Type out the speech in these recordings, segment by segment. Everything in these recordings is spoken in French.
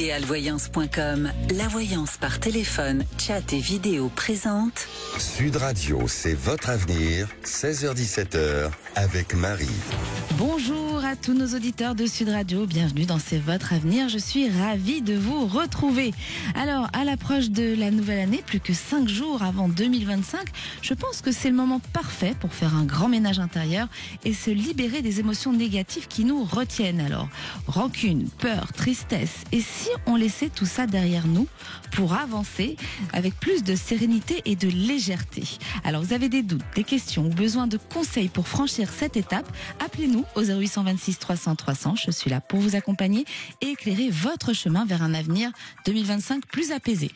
Idealvoyance.com, la voyance par téléphone, chat et vidéo présente. Sud Radio, c'est votre avenir, 16h-17h, avec Marie. Bonjour à tous nos auditeurs de Sud Radio, bienvenue dans C'est votre avenir, je suis ravie de vous retrouver. Alors, à l'approche de la nouvelle année, plus que 5 jours avant 2025, je pense que c'est le moment parfait pour faire un grand ménage intérieur et se libérer des émotions négatives qui nous retiennent. Alors, rancune, peur, tristesse, et si on laissait tout ça derrière nous pour avancer avec plus de sérénité et de légèreté. Alors, vous avez des doutes, des questions ou besoin de conseils pour franchir cette étape, appelez-nous au 0826 300 300. Je suis là pour vous accompagner et éclairer votre chemin vers un avenir 2025 plus apaisé.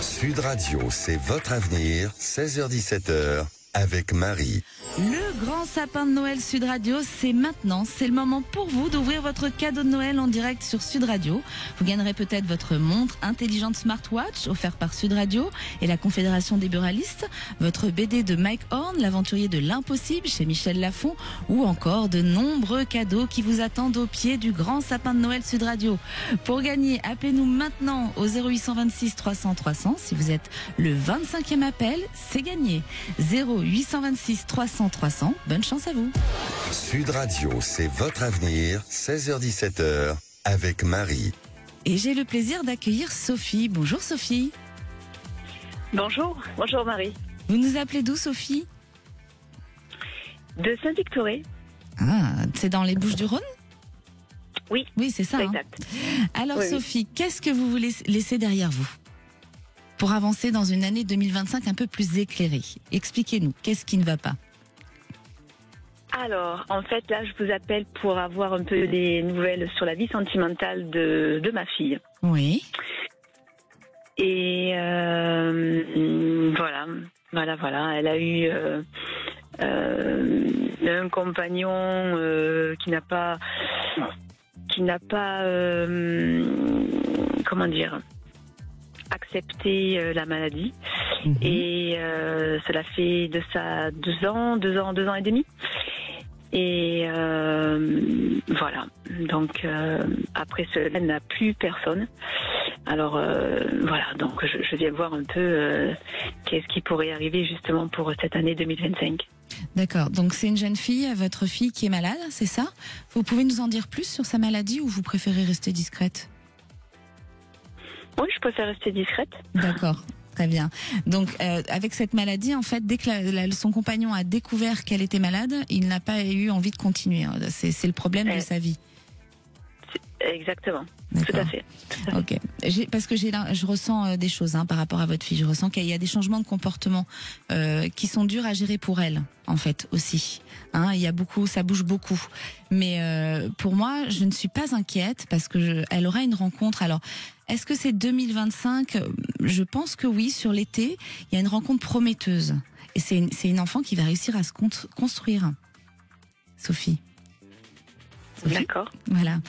Sud Radio, c'est votre avenir, 16h-17h, avec Marie. Le grand sapin de Noël Sud Radio, c'est maintenant. C'est le moment pour vous d'ouvrir votre cadeau de Noël en direct sur Sud Radio. Vous gagnerez peut-être votre montre intelligente smartwatch offerte par Sud Radio et la Confédération des buralistes, votre BD de Mike Horn, l'aventurier de l'impossible chez Michel Lafon, ou encore de nombreux cadeaux qui vous attendent au pied du grand sapin de Noël Sud Radio. Pour gagner, appelez-nous maintenant au 0826 300 300. Si vous êtes le 25e appel, c'est gagné. 0826 300 300. Bonne chance à vous. Sud Radio, c'est votre avenir, 16h-17h, avec Marie. Et j'ai le plaisir d'accueillir Sophie. Bonjour Sophie. Bonjour Marie. Vous nous appelez d'où Sophie? De Saint-Victoré. Ah, c'est dans les Bouches-du-Rhône? Oui. Oui, c'est ça. C'est hein. exact. Alors Oui, Sophie, qu'est-ce que vous voulez laisser derrière vous pour avancer dans une année 2025 un peu plus éclairée? Expliquez-nous, qu'est-ce qui ne va pas? Alors, en fait, là, je vous appelle pour avoir un peu des nouvelles sur la vie sentimentale de ma fille. Oui. Et voilà. Elle a eu un compagnon qui n'a pas, comment dire, accepté la maladie. Et cela fait de ça 2 ans et demi. Et voilà. Donc après cela, elle n'a plus personne. Alors voilà. Donc je viens voir un peu qu'est-ce qui pourrait arriver justement pour cette année 2025. D'accord. Donc c'est une jeune fille, votre fille qui est malade, c'est ça? Vous pouvez nous en dire plus sur sa maladie ou vous préférez rester discrète? Oui, je préfère rester discrète. D'accord. Très bien. Donc, avec cette maladie, en fait, dès que son compagnon a découvert qu'elle était malade, il n'a pas eu envie de continuer. C'est le problème de sa vie. Exactement. D'accord. Tout à fait. Ok. Parce que je ressens des choses par rapport à votre fille. Je ressens qu'il y a des changements de comportement qui sont durs à gérer pour elle, en fait, aussi. Il y a beaucoup, ça bouge beaucoup. Mais pour moi, je ne suis pas inquiète parce que elle aura une rencontre. Alors, est-ce que c'est 2025? Je pense que oui. Sur l'été, il y a une rencontre prometteuse. Et c'est une enfant qui va réussir à se construire. Sophie. D'accord. Voilà.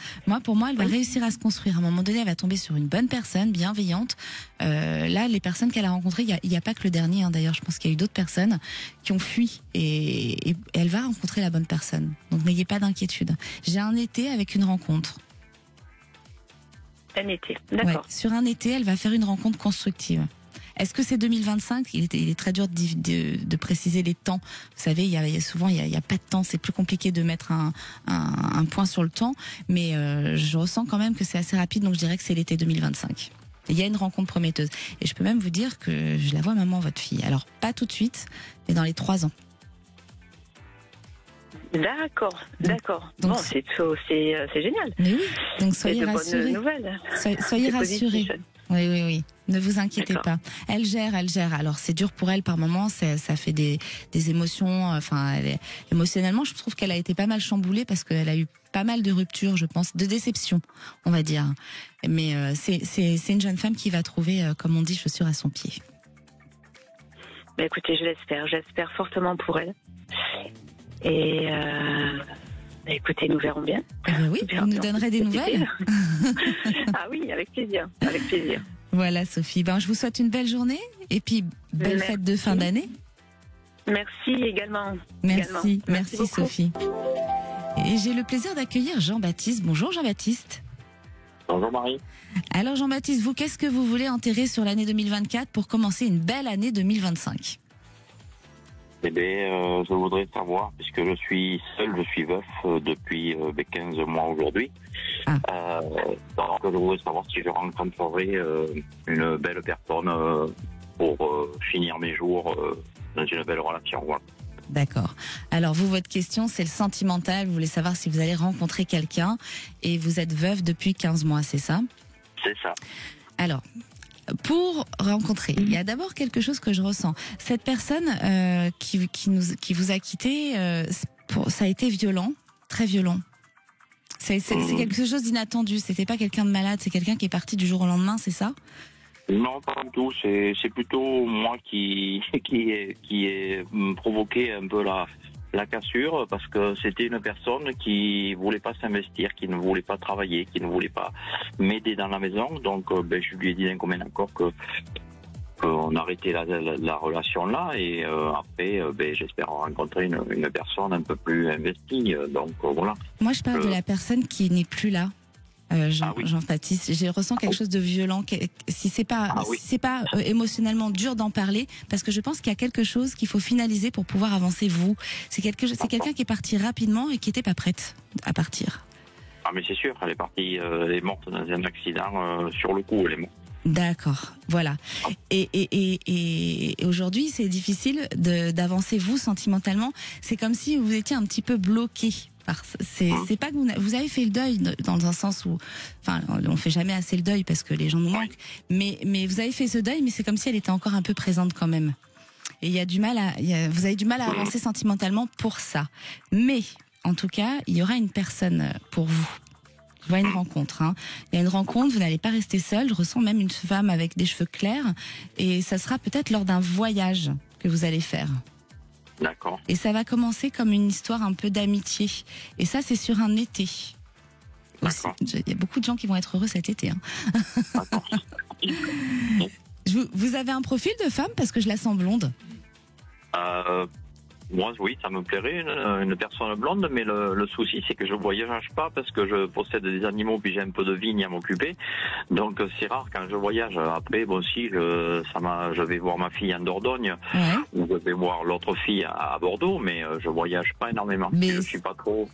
Pour moi, elle va réussir à se construire. À un moment donné, elle va tomber sur une bonne personne, bienveillante. Là, les personnes qu'elle a rencontrées, il y a pas que le dernier. D'ailleurs, je pense qu'il y a eu d'autres personnes qui ont fui et elle va rencontrer la bonne personne. Donc, n'ayez pas d'inquiétude. J'ai un été avec une rencontre. Un été, d'accord. Ouais, sur un été, elle va faire une rencontre constructive. Est-ce que c'est 2025? Il est très dur de préciser les temps. Vous savez, il y a pas de temps. C'est plus compliqué de mettre un point sur le temps. Mais je ressens quand même que c'est assez rapide. Donc je dirais que c'est l'été 2025. Il y a une rencontre prometteuse. Et je peux même vous dire que je la vois maman, votre fille. Alors pas tout de suite, mais dans les 3 ans. D'accord. Donc, bon, c'est génial. Mais oui. Donc soyez rassurés. C'est de bonnes nouvelles. Soyez rassurés. Oui. Ne vous inquiétez D'accord. pas. Elle gère. Alors c'est dur pour elle par moments. Ça fait des émotions. Enfin, émotionnellement, je trouve qu'elle a été pas mal chamboulée parce qu'elle a eu pas mal de ruptures, je pense, de déceptions, on va dire. Mais c'est une jeune femme qui va trouver, comme on dit, chaussure à son pied. Mais écoutez, j'espère fortement pour elle. Et écoutez, nous verrons bien. Eh bien oui, vous nous donnerez des nouvelles. Ah oui, avec plaisir. Voilà Sophie, je vous souhaite une belle journée et puis belle fête de fin d'année. Merci également. Merci beaucoup. Sophie. Et j'ai le plaisir d'accueillir Jean-Baptiste. Bonjour Jean-Baptiste. Bonjour Marie. Alors Jean-Baptiste, vous, qu'est-ce que vous voulez enterrer sur l'année 2024 pour commencer une belle année 2025? Eh bien, je voudrais savoir, puisque je suis seul, je suis veuf depuis 15 mois aujourd'hui. Donc je voudrais savoir si je rencontrerai une belle personne pour finir mes jours dans une belle relation. Voilà. D'accord. Alors vous, votre question, c'est le sentimental. Vous voulez savoir si vous allez rencontrer quelqu'un et vous êtes veuve depuis 15 mois, c'est ça? C'est ça. Alors, pour rencontrer, il y a d'abord quelque chose que je ressens. Cette personne qui vous a quitté, ça a été violent, très violent. C'est quelque chose d'inattendu. C'était pas quelqu'un de malade, c'est quelqu'un qui est parti du jour au lendemain, c'est ça? Non, pas du tout. C'est plutôt moi qui ai provoqué un peu la cassure, parce que c'était une personne qui voulait pas s'investir, qui ne voulait pas travailler, qui ne voulait pas m'aider dans la maison. Donc, je lui ai dit d'un commun accord qu'on arrêtait la relation là, et après, j'espère rencontrer une personne un peu plus investie. Donc voilà. Moi, je parle de la personne qui n'est plus là. Jean-Baptiste, je ressens quelque chose de violent. Si c'est pas, émotionnellement dur d'en parler, parce que je pense qu'il y a quelque chose qu'il faut finaliser pour pouvoir avancer. C'est quelqu'un qui est parti rapidement et qui n'était pas prête à partir. Ah mais c'est sûr, elle est partie, elle est morte dans un accident sur le coup, elle est morte. D'accord, voilà. Et aujourd'hui, c'est difficile d'avancer vous sentimentalement. C'est comme si vous étiez un petit peu bloqué. C'est pas que vous avez fait le deuil dans un sens où, enfin, on fait jamais assez le deuil parce que les gens nous manquent. Mais vous avez fait ce deuil, mais c'est comme si elle était encore un peu présente quand même. Et vous avez du mal à avancer sentimentalement pour ça. Mais en tout cas, il y aura une personne pour vous. Je vois une rencontre. Il y a une rencontre, vous n'allez pas rester seul. Je ressens même une femme avec des cheveux clairs. Et ça sera peut-être lors d'un voyage que vous allez faire. D'accord. Et ça va commencer comme une histoire un peu d'amitié. Et ça, c'est sur un été. Aussi. Il y a beaucoup de gens qui vont être heureux cet été. Vous avez un profil de femme parce que je la sens blonde. Moi, oui, ça me plairait, une personne blonde, mais le souci, c'est que je voyage pas parce que je possède des animaux, puis j'ai un peu de vigne à m'occuper. Donc, c'est rare quand je voyage. Après, bon, si, je vais voir ma fille en Dordogne, ou je vais voir l'autre fille à Bordeaux, mais je voyage pas énormément. Mais je suis pas trop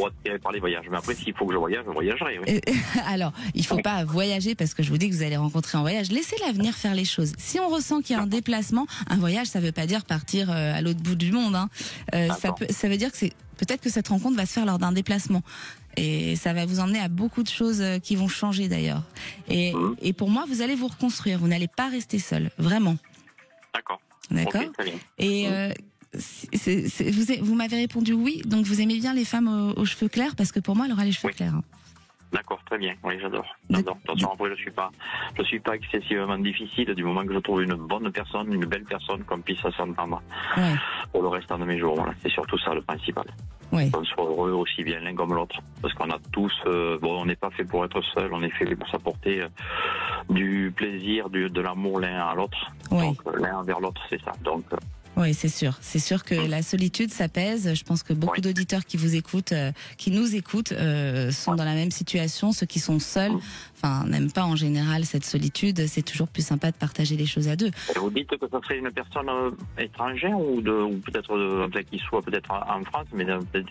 attiré par les voyages. Mais après, s'il faut que je voyagerai, oui. Alors, il faut pas voyager parce que je vous dis que vous allez rencontrer en voyage. Laissez l'avenir faire les choses. Si on ressent qu'il y a un déplacement, un voyage, ça veut pas dire partir à l'autre bout du monde. Ça veut dire que peut-être que cette rencontre va se faire lors d'un déplacement et ça va vous emmener à beaucoup de choses qui vont changer d'ailleurs. Et pour moi, vous allez vous reconstruire. Vous n'allez pas rester seul, vraiment. D'accord. Okay, très bien. Et vous m'avez répondu oui. Donc vous aimez bien les femmes aux cheveux clairs parce que pour moi, elle aura les cheveux clairs. D'accord, très bien. Oui, j'adore. Attention, après, je suis pas excessivement difficile du moment que je trouve une bonne personne, une belle personne qu'on puisse s'entendre pour le restant de mes jours. Voilà. C'est surtout ça le principal. Qu'on soit heureux aussi bien l'un comme l'autre. Parce qu'on a tous, on n'est pas fait pour être seul, on est fait pour s'apporter du plaisir, de l'amour l'un à l'autre. Donc l'un vers l'autre, c'est ça. Donc oui, c'est sûr. C'est sûr que la solitude, ça pèse. Je pense que beaucoup d'auditeurs qui vous écoutent, qui nous écoutent, sont dans la même situation. Ceux qui sont seuls, n'aiment pas en général cette solitude. C'est toujours plus sympa de partager les choses à deux. Et vous dites que ça serait une personne étrangère ou peut-être qui soit peut-être en France, mais peut-être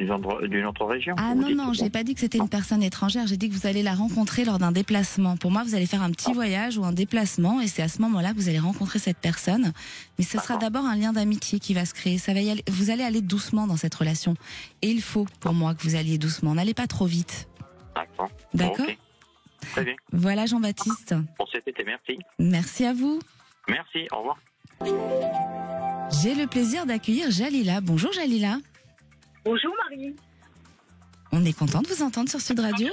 d'une autre région. Ah non, j'ai pas dit que c'était une personne étrangère. J'ai dit que vous allez la rencontrer lors d'un déplacement. Pour moi, vous allez faire un petit voyage ou un déplacement, et c'est à ce moment-là que vous allez rencontrer cette personne. Mais ce sera d'abord un lien d'amitié qui va se créer. Vous allez aller doucement dans cette relation. Et il faut, pour moi, que vous alliez doucement. N'allez pas trop vite. D'accord. Okay. Très bien. Voilà, Jean-Baptiste. Pour cet été, merci. Merci à vous. Merci, au revoir. J'ai le plaisir d'accueillir Jalila. Bonjour Jalila. Bonjour Marie. On est content de vous entendre sur Sud Radio.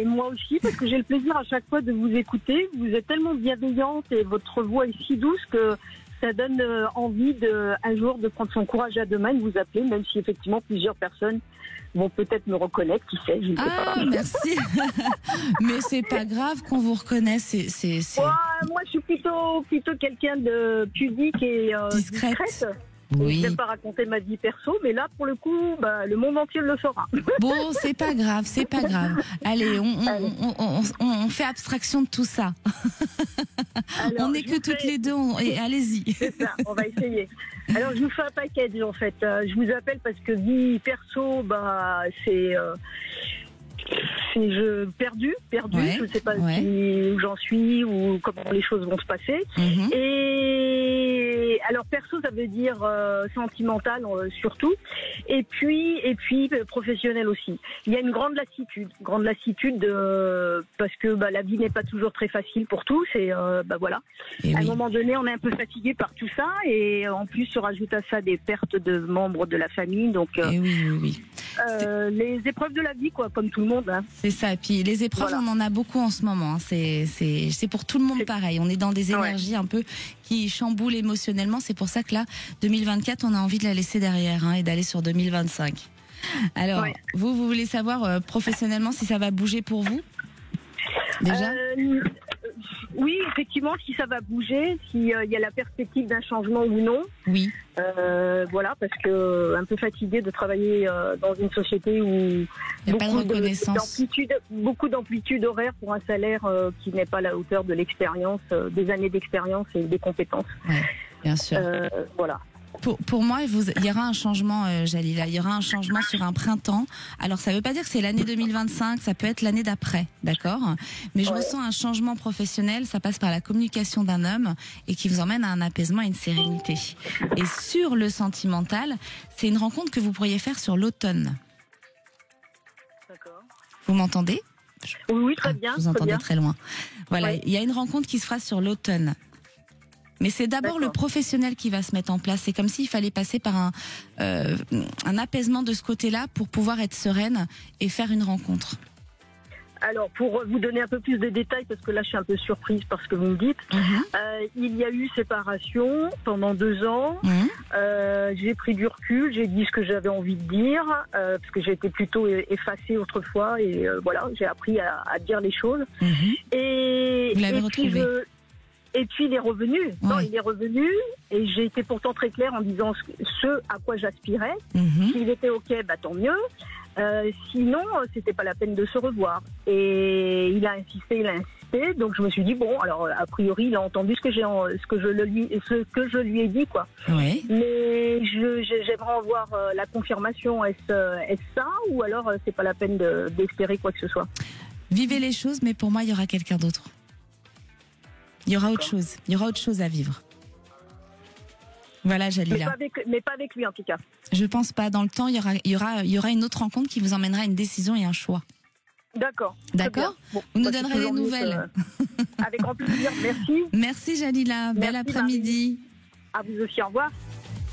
Moi aussi, parce que j'ai le plaisir à chaque fois de vous écouter. Vous êtes tellement bienveillante et votre voix est si douce que ça donne envie un jour de prendre son courage à deux mains et de vous appeler, même si effectivement plusieurs personnes vont peut-être me reconnaître, qui sait, je ne sais pas. Merci. Mais c'est pas grave qu'on vous reconnaisse. Moi, je suis plutôt quelqu'un de pudique et discrète. Oui. Je n'aime pas raconter ma vie perso, mais là, pour le coup, le monde entier le saura. Bon, c'est pas grave, c'est pas grave. Allez, on fait abstraction de tout ça. Alors, on n'est que toutes les deux, et allez-y. C'est ça, on va essayer. Alors, je vous fais un package, en fait. Je vous appelle parce que vie perso, c'est perdu. Ouais, Je ne sais pas ouais. où j'en suis ou comment les choses vont se passer. Mhm. Et alors perso, ça veut dire sentimental surtout. Et puis professionnel aussi. Il y a une grande lassitude parce que la vie n'est pas toujours très facile pour tous. Et voilà. Et à oui. un moment donné, on est un peu fatigué par tout ça et en plus se rajoute à ça des pertes de membres de la famille. Donc Et oui. les épreuves de la vie, quoi, comme tout le monde. Hein. C'est ça. Et puis les épreuves, Voilà. on en a beaucoup en ce moment. Hein. C'est pour tout le monde pareil. On est dans des énergies un peu qui chamboulent émotionnellement. C'est pour ça que là, 2024, on a envie de la laisser derrière et d'aller sur 2025. Alors, vous voulez savoir professionnellement si ça va bouger pour vous déjà? Oui, effectivement, si ça va bouger, s'il y a la perspective d'un changement ou non. Oui. Voilà, parce que un peu fatiguée de travailler dans une société où Il n'y a pas de reconnaissance. beaucoup d'amplitude horaire pour un salaire qui n'est pas à la hauteur de l'expérience, des années d'expérience et des compétences. Ouais, bien sûr. Voilà. Pour moi, il y aura un changement, Jalila. Il y aura un changement sur un printemps. Alors, ça ne veut pas dire que c'est l'année 2025, ça peut être l'année d'après, d'accord? Mais je ressens un changement professionnel, ça passe par la communication d'un homme et qui vous emmène à un apaisement et une sérénité. Et sur le sentimental, c'est une rencontre que vous pourriez faire sur l'automne. D'accord. Vous m'entendez? Oui, très bien. Je vous entendais très loin. Voilà, Ouais. il y a une rencontre qui se fera sur l'automne. Mais c'est d'abord le professionnel qui va se mettre en place. C'est comme s'il fallait passer par un apaisement de ce côté-là pour pouvoir être sereine et faire une rencontre. Alors, pour vous donner un peu plus de détails, parce que là, je suis un peu surprise par ce que vous me dites, il y a eu séparation pendant 2 ans. J'ai pris du recul, j'ai dit ce que j'avais envie de dire, parce que j'ai été plutôt effacée autrefois, et voilà, j'ai appris à dire les choses. Et, Vous l'avez retrouvé. Et puis il est revenu. Ouais. Non, il est revenu et j'ai été pourtant très claire en disant ce à quoi j'aspirais. S'il était ok, tant mieux. Sinon, c'était pas la peine de se revoir. Et il a insisté. Donc je me suis dit bon, alors a priori il a entendu ce que je lui ai dit, quoi. Oui. Mais j'aimerais en voir la confirmation. Est-ce ça ou alors c'est pas la peine d'espérer quoi que ce soit. Vivez les choses, mais pour moi, il y aura quelqu'un d'autre. Il y aura autre chose. Il y aura autre chose à vivre. Voilà, Jalila. Mais pas avec lui en tout cas. Je pense pas. Dans le temps, il y aura une autre rencontre qui vous emmènera à une décision et un choix. D'accord. D'accord. Bon, vous nous donnerez des nouvelles. Avec grand plaisir. Merci. Merci, Jalila. Bel après-midi. À vous aussi. Au revoir.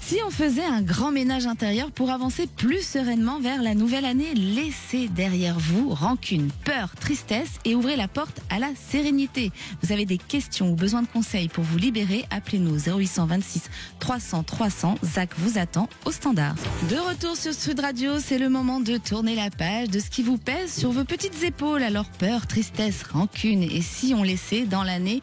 Si on faisait un grand ménage intérieur pour avancer plus sereinement vers la nouvelle année, laissez derrière vous rancune, peur, tristesse et ouvrez la porte à la sérénité. Vous avez des questions ou besoin de conseils pour vous libérer, appelez-nous 0826 300 300. Zach vous attend au standard. De retour sur Sud Radio, c'est le moment de tourner la page de ce qui vous pèse sur vos petites épaules. Alors peur, tristesse, rancune et si on laissait dans l'année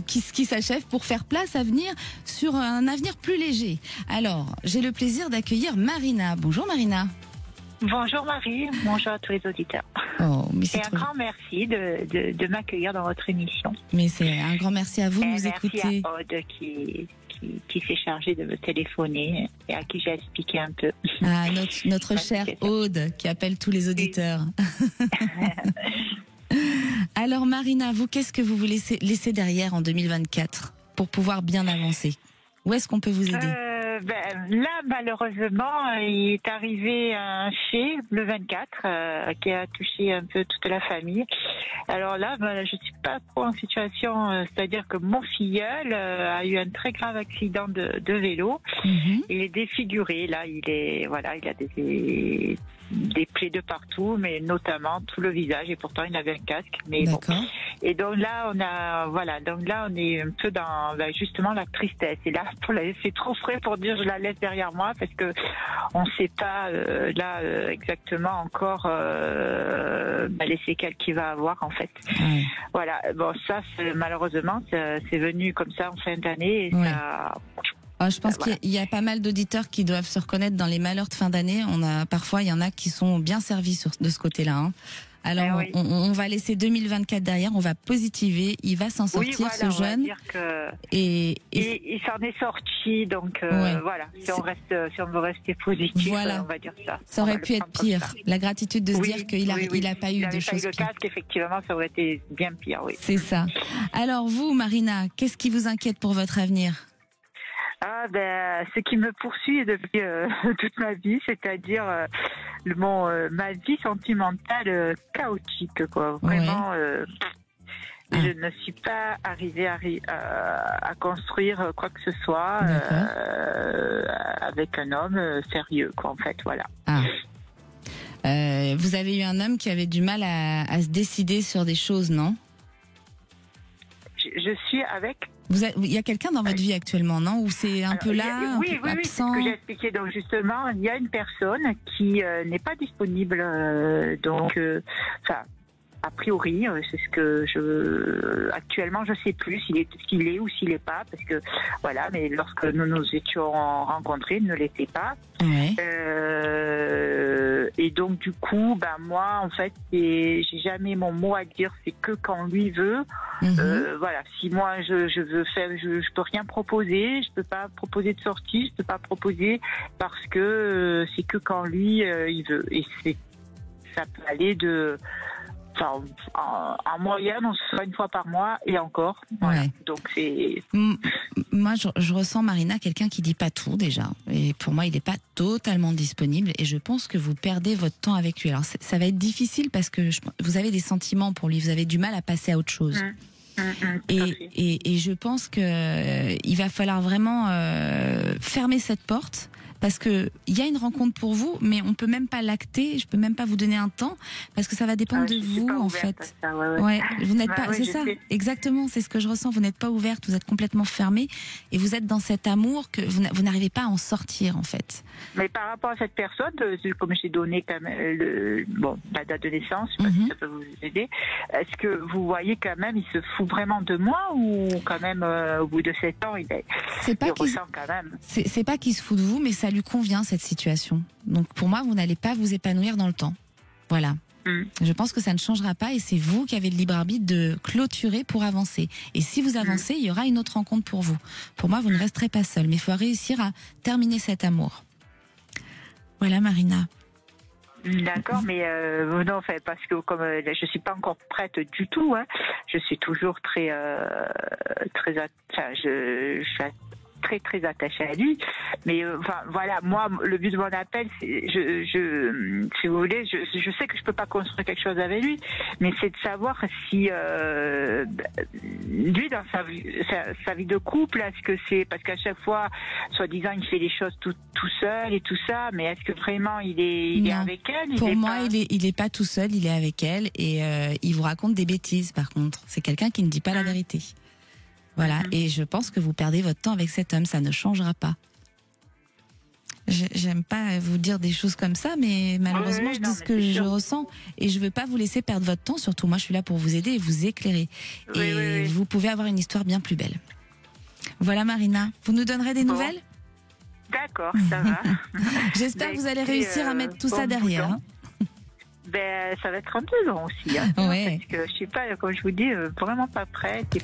qui s'achève pour faire place à venir sur un avenir plus léger. Alors, j'ai le plaisir d'accueillir Marina. Bonjour Marina. Bonjour Marie, bonjour à tous les auditeurs. Oh, mais et un grand merci de m'accueillir dans votre émission. Mais c'est un grand merci à vous de nous écouter. Écouter. Merci à Aude qui s'est chargée de me téléphoner et à qui j'ai expliqué un peu. Ah, notre chère Aude qui appelle tous les auditeurs. Alors Marina, vous, qu'est-ce que vous voulez laisser derrière en 2024 pour pouvoir bien avancer? Où est-ce qu'on peut vous aider? Là, malheureusement, il est arrivé un fait le 24 qui a touché un peu toute la famille. Alors là, je suis pas trop en situation, c'est-à-dire que mon filleul a eu un très grave accident de vélo. Il est défiguré. Là, il a des plaies de partout, mais notamment tout le visage, et pourtant il avait un casque. Mais bon. Et donc là, on est un peu dans justement la tristesse. Et là, c'est trop frais pour dire je la laisse derrière moi parce que on sait pas exactement encore les séquelles qu'il va avoir en fait. Voilà. Bon, ça malheureusement c'est venu comme ça en fin d'année. Et ça... Je pense Voilà. qu'il y a pas mal d'auditeurs qui doivent se reconnaître dans les malheurs de fin d'année. Parfois, il y en a qui sont bien servis de ce côté-là. Hein. Alors, oui. on va laisser 2024 derrière, on va positiver, il va s'en sortir, Oui, voilà, ce on va jeune. dire que Et il s'en est sorti, donc Ouais. voilà. Si on veut rester positif, Voilà. on va dire ça. ça On va aurait le pu être prendre comme pire. ça. La gratitude de se Oui, dire qu'il a, oui, oui. il a pas eu S'il de avait pas eu choses le pires. casque, effectivement, ça aurait été bien pire, oui. C'est ça. Alors vous, Marina, qu'est-ce qui vous inquiète pour votre avenir? Ce qui me poursuit depuis toute ma vie, c'est-à-dire ma vie sentimentale chaotique, quoi. Vraiment, je ne suis pas arrivée à construire quoi que ce soit avec un homme sérieux, quoi. En fait, voilà. Vous avez eu un homme qui avait du mal à se décider sur des choses, non? Je suis avec. Il y a quelqu'un dans votre vie actuellement, non? Ou c'est un peu là, oui, un peu oui, c'est absent? ce que j'ai expliqué. Donc justement, il y a une personne qui n'est pas disponible. A priori, c'est ce que actuellement, je sais plus s'il est ou s'il est pas, parce que voilà. Mais lorsque nous nous étions rencontrés, il ne l'était pas. Ouais. Et donc du coup, moi, en fait, j'ai jamais mon mot à dire. C'est que quand lui veut. Voilà. Si moi je veux faire, je peux rien proposer. Je peux pas proposer de sortie. Je peux pas proposer parce que c'est que quand lui il veut. Et ça peut aller de. En moyenne, on se fait une fois par mois et encore. Voilà. Ouais. Donc c'est. Moi, je ressens, Marina, quelqu'un qui dit pas tout déjà. Et pour moi, il n'est pas totalement disponible. Et je pense que vous perdez votre temps avec lui. Alors, ça va être difficile parce que vous avez des sentiments pour lui. Vous avez du mal à passer à autre chose. Et je pense que il va falloir vraiment fermer cette porte. Parce que il y a une rencontre pour vous, mais on peut même pas l'acter. Je peux même pas vous donner un temps parce que ça va dépendre de vous en fait. Vous n'êtes pas. C'est ça, exactement. C'est ce que je ressens. Vous n'êtes pas ouverte. Vous êtes complètement fermée et vous êtes dans cet amour que vous n'arrivez pas à en sortir en fait. Mais par rapport à cette personne, comme j'ai donné quand même la date de naissance, je sais pas si ça peut vous aider. Est-ce que vous voyez quand même, il se fout vraiment de moi ou quand même au bout de 7 ans, il ressent quand même. C'est pas qu'il se fout de vous, mais ça lui convient cette situation. Donc pour moi, vous n'allez pas vous épanouir dans le temps. Voilà. Je pense que ça ne changera pas et c'est vous qui avez le libre arbitre de clôturer pour avancer. Et si vous avancez, il y aura une autre rencontre pour vous. Pour moi, vous ne resterez pas seul, mais il faut réussir à terminer cet amour. Voilà, Marina. D'accord, mais non, parce que comme je suis pas encore prête du tout, je suis toujours je suis très très attachée à lui, mais voilà, moi le but de mon appel, c'est, si vous voulez, je sais que je peux pas construire quelque chose avec lui, mais c'est de savoir si lui dans sa vie de couple, est-ce que c'est parce qu'à chaque fois, soi-disant, il fait les choses tout seul et tout ça, mais est-ce que vraiment il est avec elle? Pour moi, il est pas tout seul, il est avec elle et il vous raconte des bêtises. Par contre, c'est quelqu'un qui ne dit pas la vérité. Voilà, et je pense que vous perdez votre temps avec cet homme, ça ne changera pas. J'aime pas vous dire des choses comme ça, mais malheureusement, je dis ce que je ressens et je veux pas vous laisser perdre votre temps. Surtout, moi, je suis là pour vous aider et vous éclairer. Et vous pouvez avoir une histoire bien plus belle. Voilà, Marina, vous nous donnerez des nouvelles? D'accord, ça va. J'espère que vous allez réussir à mettre tout ça derrière. Ça va être un peu long aussi. Ouais. Parce que je suis pas, comme je vous dis, vraiment pas prête.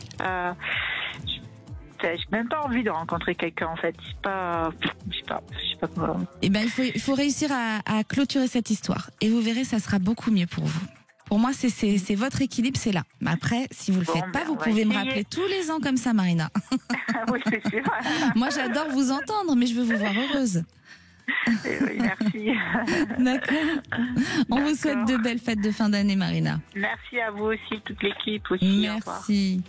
J'ai même pas envie de rencontrer quelqu'un en fait. Je sais pas comment. Eh ben, il faut réussir à clôturer cette histoire. Et vous verrez, ça sera beaucoup mieux pour vous. Pour moi, c'est votre équilibre, c'est là. Mais après, si vous le faites pas, vous pouvez me rappeler tous les ans comme ça, Marina. Oui, c'est sûr. Moi, j'adore vous entendre, mais je veux vous voir heureuse. Oui, merci. D'accord. On vous souhaite de belles fêtes de fin d'année, Marina. Merci à vous aussi, toute l'équipe aussi. Merci.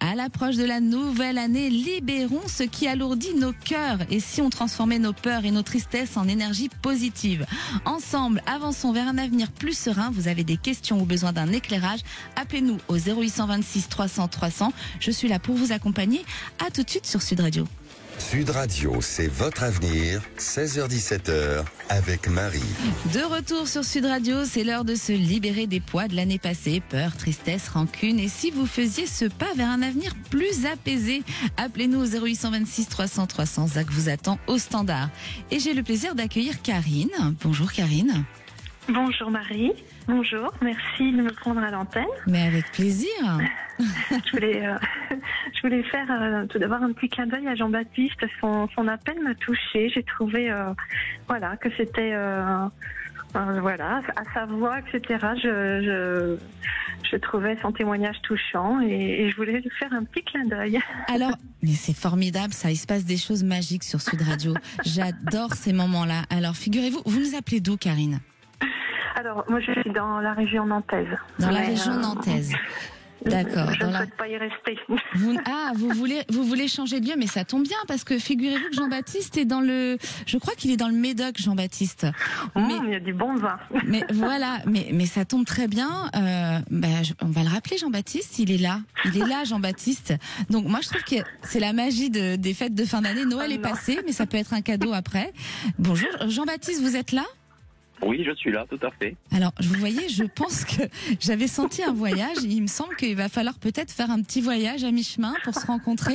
À l'approche de la nouvelle année, libérons ce qui alourdit nos cœurs. Et si on transformait nos peurs et nos tristesses en énergie positive? Ensemble, avançons vers un avenir plus serein. Vous avez des questions ou besoin d'un éclairage? Appelez-nous au 0826 300 300. Je suis là pour vous accompagner. À tout de suite sur Sud Radio. Sud Radio, c'est votre avenir, 16h-17h, avec Marie. De retour sur Sud Radio, c'est l'heure de se libérer des poids de l'année passée, peur, tristesse, rancune. Et si vous faisiez ce pas vers un avenir plus apaisé, appelez-nous au 0826 300 300. Zach vous attend au standard. Et j'ai le plaisir d'accueillir Karine. Bonjour Karine. Bonjour Marie, bonjour, merci de me prendre à l'antenne. Mais avec plaisir. Je voulais faire tout d'abord un petit clin d'œil à Jean-Baptiste. Son appel me touchait. J'ai trouvé que c'était à sa voix, etc. Je trouvais son témoignage touchant et je voulais lui faire un petit clin d'œil. Alors, mais c'est formidable, ça. Il se passe des choses magiques sur Sud Radio. J'adore ces moments-là. Alors, figurez-vous, vous nous appelez d'où, Karine ? Alors, moi, je suis dans la région nantaise. Dans la région nantaise. D'accord. Je ne souhaite pas y rester. Vous voulez changer de lieu, mais ça tombe bien parce que figurez-vous que Jean-Baptiste est je crois qu'il est dans le Médoc, Jean-Baptiste. Il y a du bon vin. Mais voilà, mais ça tombe très bien. On va le rappeler, Jean-Baptiste. Il est là, Jean-Baptiste. Donc moi, je trouve que c'est la magie des fêtes de fin d'année. Noël est passé, mais ça peut être un cadeau après. Bonjour, Jean-Baptiste, vous êtes là ? Oui, je suis là, tout à fait. Alors, vous voyez, je pense que j'avais senti un voyage. Il me semble qu'il va falloir peut-être faire un petit voyage à mi-chemin pour se rencontrer.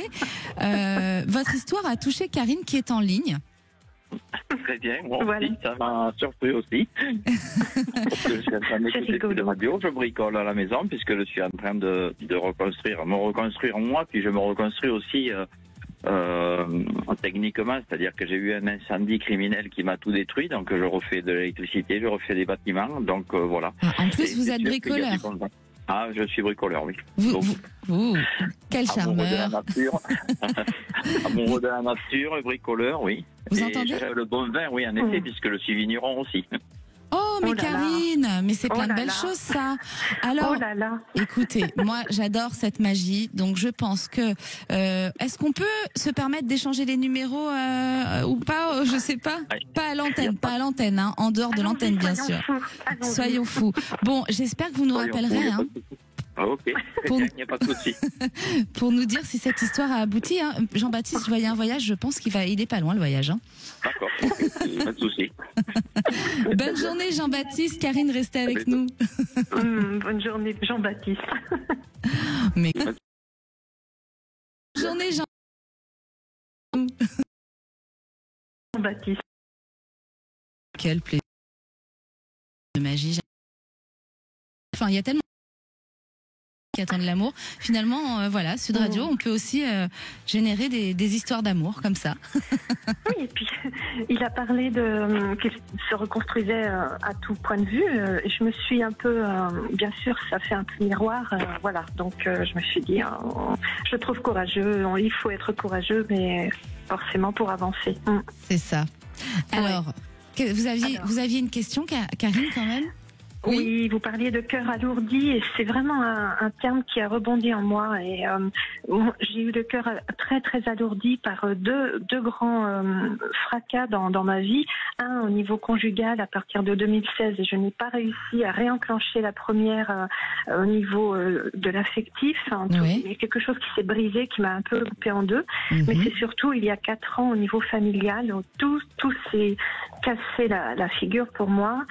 Votre histoire a touché Karine qui est en ligne. Très bien, moi aussi, ça m'a surpris aussi. Parce que je suis en train d'écouter Sud Radio, je bricole à la maison puisque je suis en train de me reconstruire moi, puis je me reconstruis aussi techniquement, c'est-à-dire que j'ai eu un incendie criminel qui m'a tout détruit, donc je refais de l'électricité, je refais des bâtiments, donc voilà. En plus, vous êtes bricoleur. Ah, je suis bricoleur, oui. Quel charmeur. Amoureux de la nature, bricoleur, oui. Vous entendez ? Le bon vin, oui, en effet, puisque je suis vigneron aussi. Oh, mais Karine, mais c'est plein de belles choses, ça. Alors, écoutez, moi, j'adore cette magie, donc je pense que est-ce qu'on peut se permettre d'échanger les numéros ou pas ? Je sais pas. Pas à l'antenne, hein, en dehors de l'antenne, bien sûr. Soyons fous. Bon, j'espère que vous nous rappellerez. Hein. Ok, il n'y a pas de souci. Pour nous dire si cette histoire a abouti. Hein. Jean-Baptiste, je voyais un voyage, je pense qu'il est pas loin le voyage. Hein. D'accord, pas de souci. Bonne journée Jean-Baptiste, Karine, restez avec nous. Bonne journée Jean-Baptiste. Mais... Bonne journée Jean-Baptiste. Quel plaisir de magie. Enfin, il y a tellement qui attendent l'amour. Finalement, Sud Radio, on peut aussi générer des histoires d'amour comme ça. Oui, et puis il a parlé qu'il se reconstruisait à tout point de vue. Et je me suis un peu, bien sûr, ça fait un peu miroir, Donc je me suis dit, je trouve courageux. Il faut être courageux, mais forcément pour avancer. C'est ça. Alors, vous aviez une question, Karine, quand même ? Oui, vous parliez de cœur alourdi et c'est vraiment un terme qui a rebondi en moi et j'ai eu le cœur très très alourdi par deux grands fracas dans ma vie. Un au niveau conjugal à partir de 2016 et je n'ai pas réussi à réenclencher la première au niveau de l'affectif. Il y a quelque chose qui s'est brisé, qui m'a un peu coupé en deux. Mais c'est surtout il y a 4 ans au niveau familial où tout s'est cassé la figure pour moi.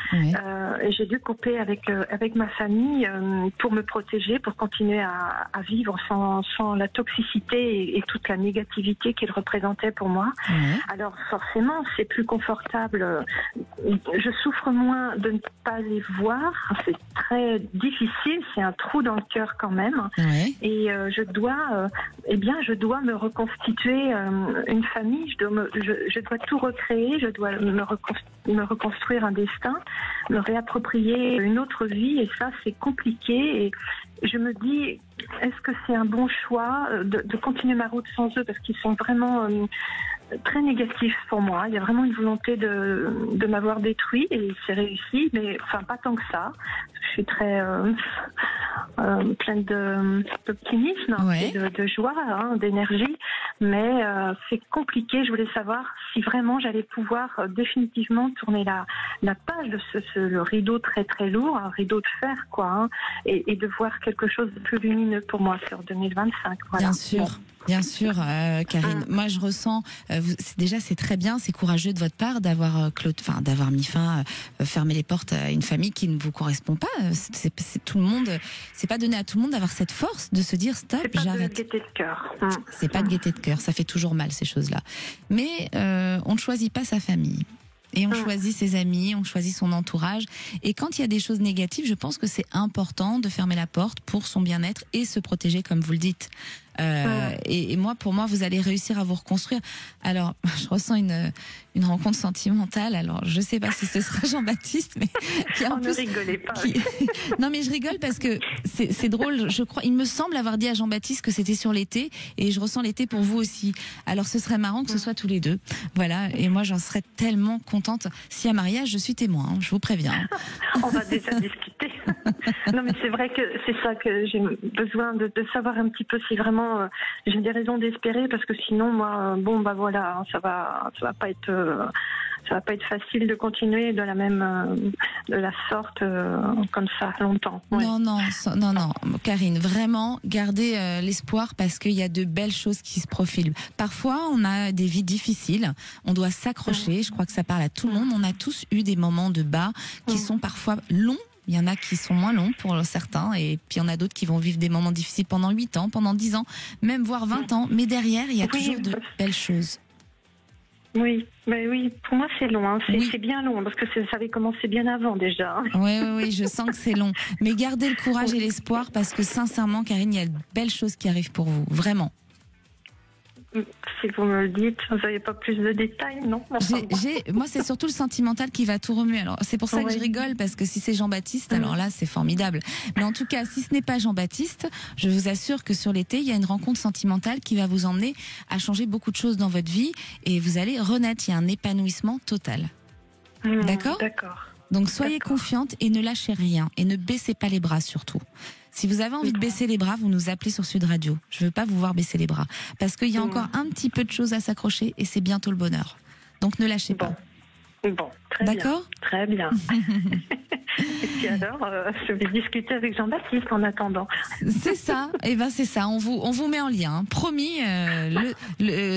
J'ai dû couper avec ma famille pour me protéger, pour continuer à vivre sans la toxicité et toute la négativité qu'il représentait pour moi. Alors forcément, c'est plus confortable. Je souffre moins de ne pas les voir. C'est très difficile. C'est un trou dans le cœur quand même. Et je dois me reconstituer une famille. Je dois tout recréer. Je dois me reconstruire un destin, me réapproprier une autre vie et ça c'est compliqué et je me dis est-ce que c'est un bon choix de continuer ma route sans eux parce qu'ils sont vraiment très négatifs pour moi. Il y a vraiment une volonté de m'avoir détruit et c'est réussi, mais enfin pas tant que ça. Je suis très pleine d'optimisme et de joie, d'énergie, mais c'est compliqué. Je voulais savoir si vraiment j'allais pouvoir définitivement tourner la page de le rideau très très lourd, un rideau de fer et de voir quelque chose de plus lumineux pour moi sur 2025. Voilà. Bien sûr. Bien sûr, Karine. Moi, je ressens. Déjà, c'est très bien, c'est courageux de votre part d'avoir d'avoir mis fin, fermé les portes à une famille qui ne vous correspond pas. C'est tout le monde. C'est pas donné à tout le monde d'avoir cette force de se dire stop, j'arrête. C'est pas de gaieté de cœur. C'est pas de gaieté de cœur. Ça fait toujours mal ces choses-là. Mais on ne choisit pas sa famille. Et on choisit ses amis, on choisit son entourage. Et quand il y a des choses négatives, je pense que c'est important de fermer la porte pour son bien-être et se protéger, comme vous le dites. Et moi, pour moi, vous allez réussir à vous reconstruire. Alors, je ressens une rencontre sentimentale. Alors, je sais pas si ce sera Jean-Baptiste, mais qui en plus. Ne rigolez pas. Non, mais je rigole parce que c'est drôle. Je crois, il me semble avoir dit à Jean-Baptiste que c'était sur l'été, et je ressens l'été pour vous aussi. Alors, ce serait marrant que ce soit tous les deux. Voilà. Et moi, j'en serais tellement contente. S'il y a mariage, je suis témoin. Hein, je vous préviens. On va déjà discuter. Non, mais c'est vrai que c'est ça que j'ai besoin de savoir un petit peu si vraiment j'ai des raisons d'espérer, parce que sinon, moi, voilà, ça va pas être facile de continuer de la sorte comme ça longtemps. Ouais. Non, Karine, vraiment, gardez l'espoir, parce qu'il y a de belles choses qui se profilent. Parfois, on a des vies difficiles, on doit s'accrocher. Je crois que ça parle à tout le monde. On a tous eu des moments de bas qui sont parfois longs. Il y en a qui sont moins longs pour certains, et puis il y en a d'autres qui vont vivre des moments difficiles pendant 8 ans, pendant 10 ans, même voire 20 ans. Mais derrière, il y a toujours de belles choses. Oui, pour moi c'est long, c'est bien long, parce que ça avait commencé bien avant déjà. Oui, je sens que c'est long. Mais gardez le courage et l'espoir, parce que sincèrement, Karine, il y a de belles choses qui arrivent pour vous, vraiment. Si vous me le dites, vous n'avez pas plus de détails, non? Moi, c'est surtout le sentimental qui va tout remuer. Alors, c'est pour ça que je rigole, parce que si c'est Jean-Baptiste, alors là, c'est formidable. Mais en tout cas, si ce n'est pas Jean-Baptiste, je vous assure que sur l'été, il y a une rencontre sentimentale qui va vous emmener à changer beaucoup de choses dans votre vie, et vous allez renaître. Il y a un épanouissement total. D'accord? D'accord. Donc, soyez confiante et ne lâchez rien, et ne baissez pas les bras surtout. Si vous avez envie de baisser les bras, vous nous appelez sur Sud Radio. Je veux pas vous voir baisser les bras, parce qu'il y a encore un petit peu de choses à s'accrocher, et c'est bientôt le bonheur. Donc ne lâchez pas. Bon, très bien. D'accord ? Très bien. Et puis alors, je vais discuter avec Jean-Baptiste en attendant. C'est ça, c'est ça. On vous met en lien. Hein. Promis,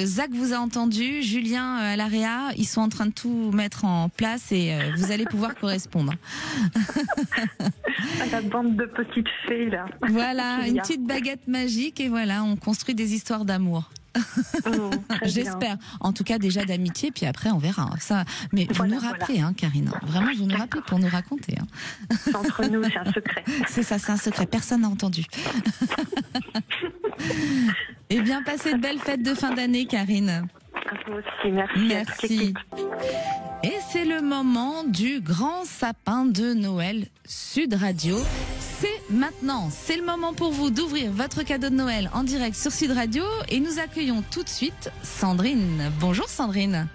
Zach vous a entendu, Julien à l'AREA, ils sont en train de tout mettre en place, et vous allez pouvoir correspondre. La bande de petites fées là. Voilà, une petite baguette magique, et voilà, on construit des histoires d'amour. J'espère. En tout cas, déjà d'amitié, puis après on verra. Ça, mais vous nous rappelez, hein, Karine. Vraiment, vous nous rappelez pour nous raconter. Hein. C'est entre nous, c'est un secret. C'est ça, c'est un secret. Personne n'a entendu. Eh bien, passez de belles fêtes de fin d'année, Karine. À vous aussi, merci. Merci. Et c'est le moment du grand sapin de Noël Sud Radio. C'est maintenant, c'est le moment pour vous d'ouvrir votre cadeau de Noël en direct sur Sud Radio, et nous accueillons tout de suite Sandrine. Bonjour Sandrine.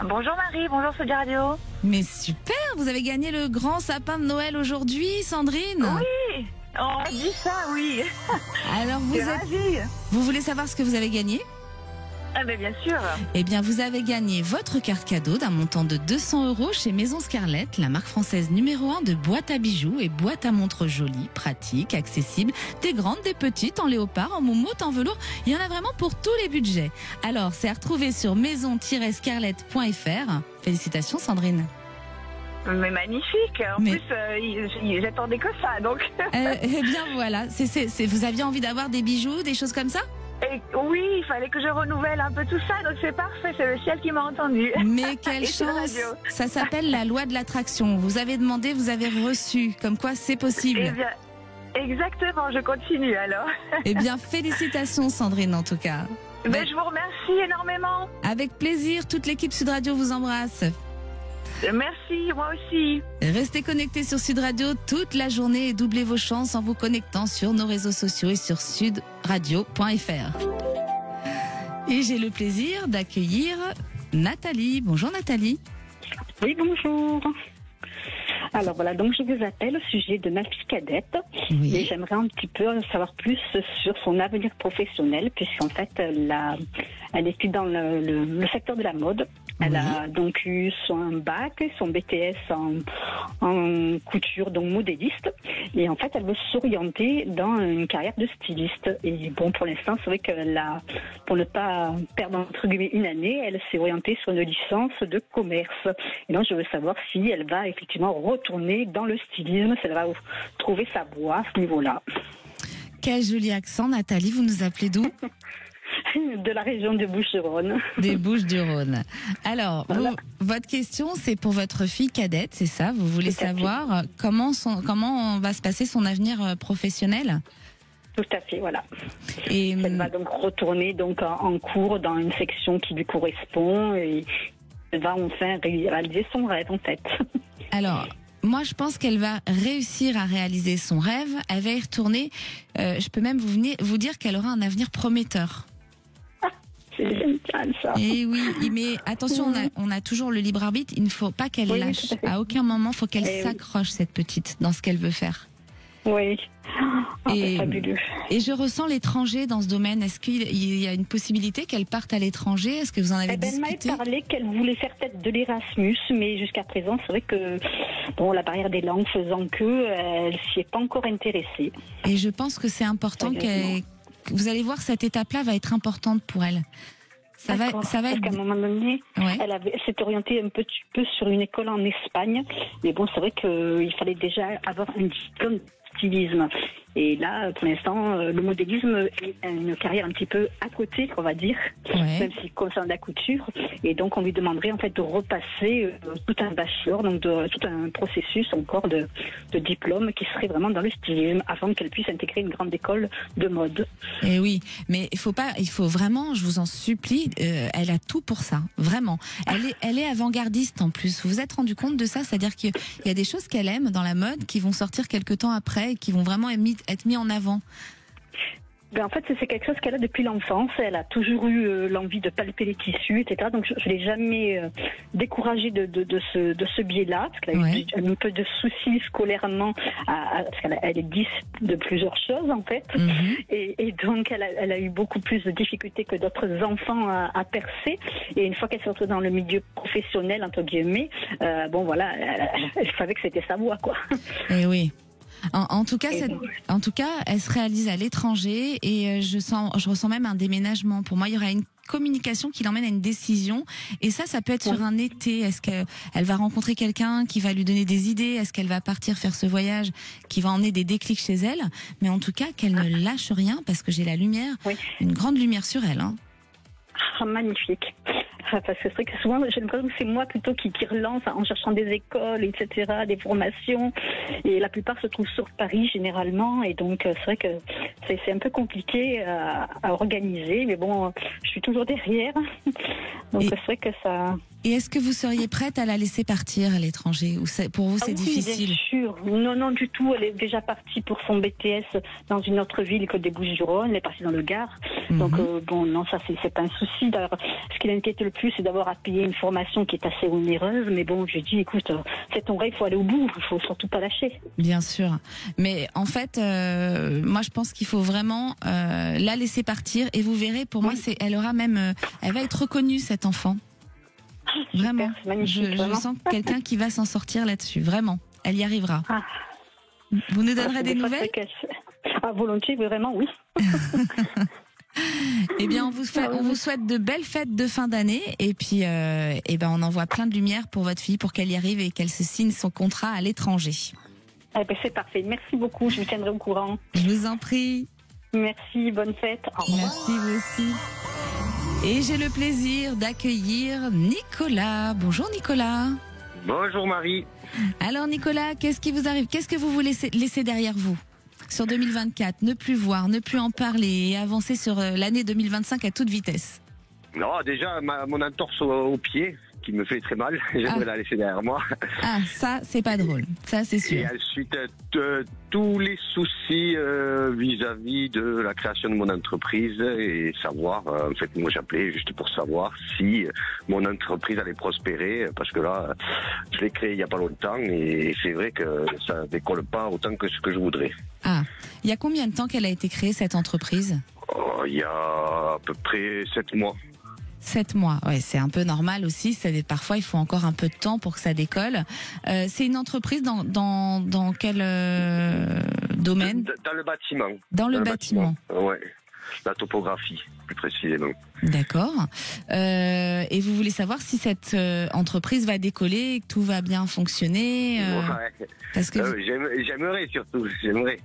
Bonjour Marie, bonjour Sud Radio. Mais super, vous avez gagné le grand sapin de Noël aujourd'hui, Sandrine. Oui, on dit ça, oui. Alors ravie. Vous voulez savoir ce que vous avez gagné ? Ah ben bien sûr. Eh bien, vous avez gagné votre carte cadeau d'un montant de 200 € chez Maison Scarlett, la marque française numéro 1 de boîtes à bijoux et boîtes à montres jolies, pratiques, accessibles, des grandes, des petites, en léopard, en moumoute, en velours. Il y en a vraiment pour tous les budgets. Alors, c'est à retrouver sur maison-scarlett.fr. Félicitations, Sandrine. Mais magnifique. En plus, j'attendais que ça, donc. Eh bien, voilà. Vous aviez envie d'avoir des bijoux, des choses comme ça ? Et oui, il fallait que je renouvelle un peu tout ça, donc c'est parfait, c'est le ciel qui m'a entendu. Mais quelle chance! Ça s'appelle la loi de l'attraction. Vous avez demandé, vous avez reçu, comme quoi c'est possible. Eh bien, exactement, je continue alors. Eh bien, félicitations Sandrine en tout cas. Ben, je vous remercie énormément. Avec plaisir, toute l'équipe Sud Radio vous embrasse. Merci, moi aussi. Restez connectés sur Sud Radio toute la journée et doublez vos chances en vous connectant sur nos réseaux sociaux et sur sudradio.fr. Et j'ai le plaisir d'accueillir Nathalie. Bonjour Nathalie. Oui, bonjour. Alors voilà, donc je vous appelle au sujet de ma fille cadette. Oui. Et j'aimerais un petit peu savoir plus sur son avenir professionnel, puisqu'en fait, elle étudie dans le secteur de la mode. Elle a donc eu son bac, son BTS en couture, donc modéliste. Et en fait, elle veut s'orienter dans une carrière de styliste. Et bon, pour l'instant, c'est vrai pour ne pas perdre entre guillemets une année, elle s'est orientée sur une licence de commerce. Et donc, je veux savoir si elle va effectivement retourner dans le stylisme, si elle va trouver sa voie à ce niveau-là. Quel joli accent, Nathalie, vous nous appelez d'où? De la région de Bouches-du-Rhône. Des Bouches-du-Rhône. Alors, voilà. Votre question, c'est pour votre fille cadette, c'est ça? Vous voulez savoir comment va se passer son avenir professionnel? Tout à fait, voilà. Et elle va donc retourner en cours dans une section qui lui correspond et elle va enfin réaliser son rêve, en fait. Alors, moi, je pense qu'elle va réussir à réaliser son rêve. Elle va y retourner. Je peux même vous dire qu'elle aura un avenir prometteur. C'est génial, ça. Et oui, mais attention, on a toujours le libre arbitre. Il ne faut pas qu'elle lâche. À aucun moment, il faut qu'elle s'accroche, cette petite, dans ce qu'elle veut faire. Oui. Fabuleux. Et je ressens l'étranger dans ce domaine. Est-ce qu'il y a une possibilité qu'elle parte à l'étranger? Est-ce que vous en avez discuté? Elle m'a parlé qu'elle voulait faire peut-être de l'Erasmus, mais jusqu'à présent, c'est vrai que la barrière des langues faisant elle s'y est pas encore intéressée. Et je pense que c'est important vous allez voir, cette étape-là va être importante pour elle. Ça va Parce qu'à un moment donné, elle s'est orientée un petit peu sur une école en Espagne. Mais bon, c'est vrai qu'il fallait déjà avoir un diplôme de stylisme. Et là, pour l'instant, le modélisme est une carrière un petit peu à côté, on va dire, même s'il concerne la couture. Et donc, on lui demanderait en fait de repasser tout un bachelor, donc tout un processus encore de diplôme qui serait vraiment dans le stylisme avant qu'elle puisse intégrer une grande école de mode. Et oui, mais il faut vraiment, je vous en supplie, elle a tout pour ça, vraiment. Elle est avant-gardiste en plus. Vous vous êtes rendu compte de ça? C'est-à-dire qu'il y a des choses qu'elle aime dans la mode qui vont sortir quelque temps après et qui vont vraiment être mis en avant. En fait, c'est quelque chose qu'elle a depuis l'enfance. Elle a toujours eu l'envie de palper les tissus, etc. Donc, je ne l'ai jamais découragée de ce biais-là, parce qu'elle a eu un peu de soucis scolairement, parce qu'elle est 10 de plusieurs choses, en fait. Et donc, elle a eu beaucoup plus de difficultés que d'autres enfants à percer. Et une fois qu'elle s'est retrouvée dans le milieu professionnel, entre guillemets, elle savait que c'était sa voie, quoi. Et oui. En tout cas, elle se réalise à l'étranger et je ressens même un déménagement. Pour moi, il y aura une communication qui l'emmène à une décision. Et ça peut être sur un été. Est-ce qu'elle va rencontrer quelqu'un qui va lui donner des idées? Est-ce qu'elle va partir faire ce voyage qui va emmener des déclics chez elle? Mais en tout cas, qu'elle ne lâche rien parce que j'ai la lumière, une grande lumière sur elle. Magnifique. Parce que c'est vrai que souvent, j'ai l'impression que c'est moi plutôt qui relance en cherchant des écoles, etc., des formations. Et la plupart se trouvent sur Paris, généralement. Et donc, c'est vrai que c'est un peu compliqué à organiser. Mais bon, je suis toujours derrière. Donc, c'est vrai que ça... Et est-ce que vous seriez prête à la laisser partir à l'étranger? Ou pour vous, c'est difficile? Bien sûr. Non, du tout. Elle est déjà partie pour son BTS dans une autre ville que des Bouches-du-Rhône. Elle est partie dans le Gard. Donc, non, ça, c'est pas un souci. D'ailleurs, ce qui l'inquiète le plus, c'est d'avoir à payer une formation qui est assez onéreuse. Mais bon, je dis, écoute, c'est ton rêve, il faut aller au bout. Il faut surtout pas lâcher. Bien sûr. Mais en fait, moi, je pense qu'il faut vraiment la laisser partir. Et vous verrez, pour moi, elle aura même... elle va être reconnue, cette enfant. Vraiment, je sens quelqu'un qui va s'en sortir là-dessus. Vraiment, elle y arrivera. Vous nous donnerez des nouvelles? Volontiers, vraiment, oui. Eh bien, on vous souhaite de belles fêtes de fin d'année et puis on envoie plein de lumière pour votre fille pour qu'elle y arrive et qu'elle se signe son contrat à l'étranger. C'est parfait. Merci beaucoup. Je vous tiendrai au courant. Je vous en prie. Merci. Bonne fête. Au revoir. Merci, vous aussi. Et j'ai le plaisir d'accueillir Nicolas. Bonjour Nicolas. Bonjour Marie. Alors Nicolas, qu'est-ce qui vous arrive? Qu'est-ce que vous voulez laisser derrière vous sur 2024? Ne plus voir, ne plus en parler et avancer sur l'année 2025 à toute vitesse. Non, déjà mon entorse au pied qui me fait très mal, j'aimerais la laisser derrière moi. Ah, ça c'est pas drôle, ça c'est sûr. Et ensuite tous les soucis vis-à-vis de la création de mon entreprise et savoir, en fait moi j'appelais juste pour savoir si mon entreprise allait prospérer parce que là je l'ai créée il y a pas longtemps et c'est vrai que ça décolle pas autant que ce que je voudrais. Ah, il y a combien de temps qu'elle a été créée cette entreprise? Il y a à peu près 7 mois. 7 mois, ouais, c'est un peu normal aussi. Parfois, il faut encore un peu de temps pour que ça décolle. C'est une entreprise dans quel domaine ? Dans le bâtiment. Dans le bâtiment. Ouais. La topographie, plus précisément. D'accord. Et vous voulez savoir si cette entreprise va décoller, que tout va bien fonctionner Ouais. Parce que j'aimerais surtout, j'aimerais.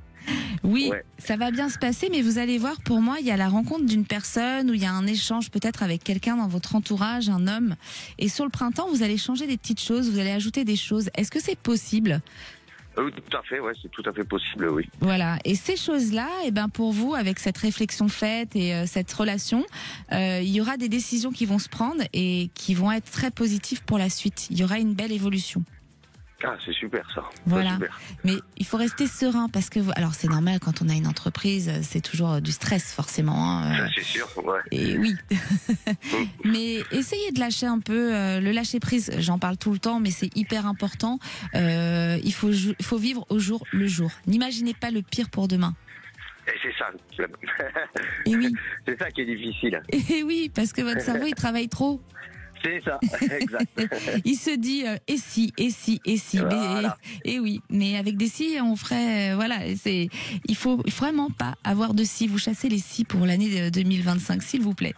Oui, Ouais. ça va bien se passer, mais vous allez voir, pour moi, il y a la rencontre d'une personne, où il y a un échange peut-être avec quelqu'un dans votre entourage, un homme. Et sur le printemps, vous allez changer des petites choses, vous allez ajouter des choses. Est-ce que c'est possible ? Tout à fait, ouais, c'est tout à fait possible, oui. Voilà. Et ces choses-là, eh ben pour vous, avec cette réflexion faite et cette relation, il y aura des décisions qui vont se prendre et qui vont être très positives pour la suite. Il y aura une belle évolution. Ah, c'est super ça. Voilà. C'est super. Mais il faut rester serein parce que, alors c'est normal quand on a une entreprise, c'est toujours du stress forcément. Ça, c'est sûr, ouais. Et oui. Mais essayez de lâcher un peu, le lâcher prise. J'en parle tout le temps, mais c'est hyper important. Il faut vivre au jour le jour. N'imaginez pas le pire pour demain. Et c'est ça. Et oui. C'est ça qui est difficile. Et oui, parce que votre cerveau il travaille trop. C'est ça, exact. Il se dit et si. Voilà. Et oui, mais avec des si, on ferait voilà. Il faut vraiment pas avoir de si. Vous chassez les si pour l'année 2025, s'il vous plaît.